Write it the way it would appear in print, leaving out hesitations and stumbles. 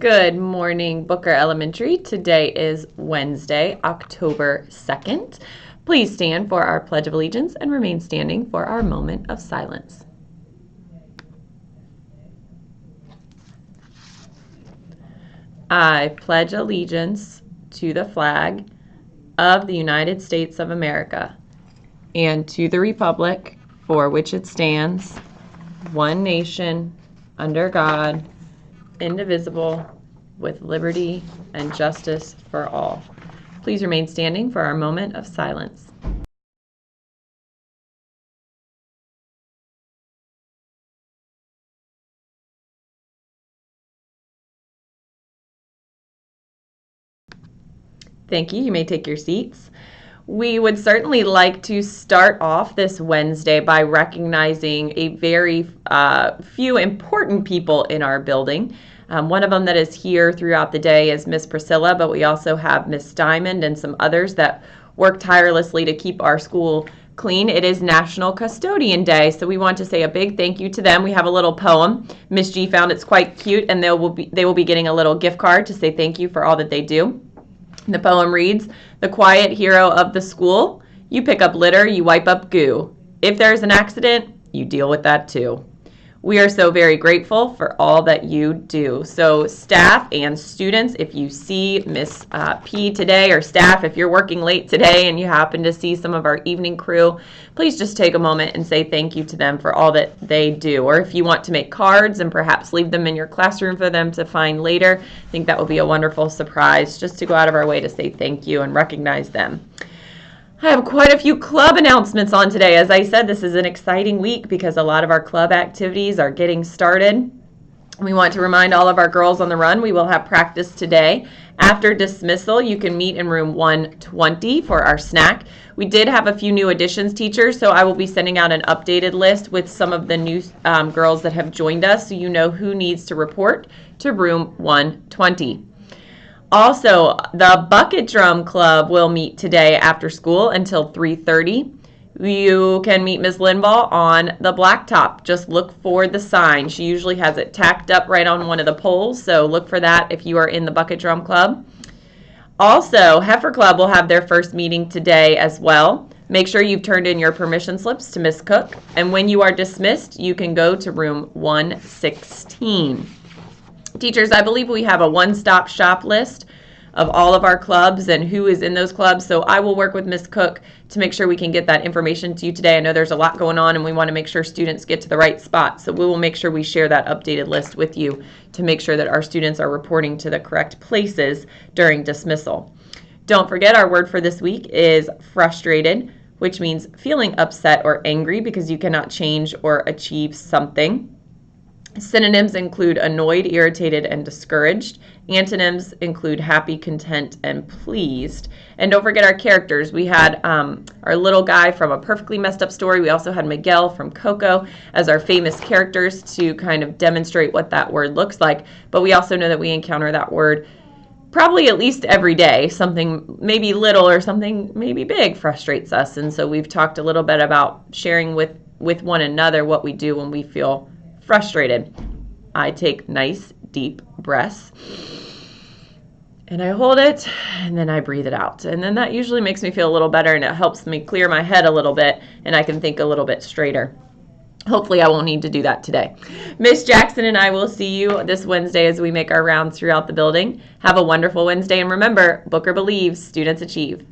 Good morning, Booker Elementary. Today is Wednesday, October 2nd. Please stand for our Pledge of Allegiance and remain standing for our moment of silence. I pledge allegiance to the flag of the United States of America and to the republic for which it stands, one nation, under God, indivisible, with liberty and justice for all. Please remain standing for our moment of silence. Thank you. You may take your seats. We would certainly like to start off this Wednesday by recognizing a very few important people in our building. One of them that is here throughout the day is Miss Priscilla, but we also have Miss Diamond and some others that work tirelessly to keep our school clean. It is National Custodian Day, so we want to say a big thank you to them. We have a little poem. Miss G found it's quite cute, and they will be getting a little gift card to say thank you for all that they do. The poem reads, "The quiet hero of the school, you pick up litter, you wipe up goo. If there's an accident, you deal with that too." We are so very grateful for all that you do. So staff and students, if you see Miss P today, or staff, if you're working late today and you happen to see some of our evening crew, please just take a moment and say thank you to them for all that they do. Or if you want to make cards and perhaps leave them in your classroom for them to find later, I think that would be a wonderful surprise, just to go out of our way to say thank you and recognize them. I have quite a few club announcements on today. As I said, this is an exciting week because a lot of our club activities are getting started. We want to remind all of our girls on the run we will have practice today. After dismissal, you can meet in room 120 for our snack. We did have a few new additions, teachers, so I will be sending out an updated list with some of the new girls that have joined us, so you know who needs to report to room 120. Also, the Bucket Drum Club will meet today after school until 3:30. You can meet Ms. Linball on the blacktop. Just look for the sign. She usually has it tacked up right on one of the poles, so look for that if you are in the Bucket Drum Club. Also, Heifer Club will have their first meeting today as well. Make sure you've turned in your permission slips to Ms. Cook, and when you are dismissed, you can go to room 116. Teachers, I believe we have a one-stop shop list of all of our clubs and who is in those clubs, so I will work with Ms. Cook to make sure we can get that information to you today. I know there's a lot going on and we want to make sure students get to the right spot, so we will make sure we share that updated list with you to make sure that our students are reporting to the correct places during dismissal. Don't forget, our word for this week is frustrated, which means feeling upset or angry because you cannot change or achieve something. Synonyms include annoyed, irritated, and discouraged. Antonyms include happy, content, and pleased. And don't forget our characters. We had our little guy from A Perfectly Messed Up Story. We also had Miguel from Coco as our famous characters to kind of demonstrate what that word looks like. But we also know that we encounter that word probably at least every day. Something maybe little or something maybe big frustrates us. And so we've talked a little bit about sharing with one another what we do when we feel frustrated. I take nice deep breaths and I hold it and then I breathe it out, and then that usually makes me feel a little better and it helps me clear my head a little bit and I can think a little bit straighter. Hopefully I won't need to do that today. Miss Jackson and I will see you this Wednesday as we make our rounds throughout the building. Have a wonderful Wednesday, and remember, Booker believes, students achieve.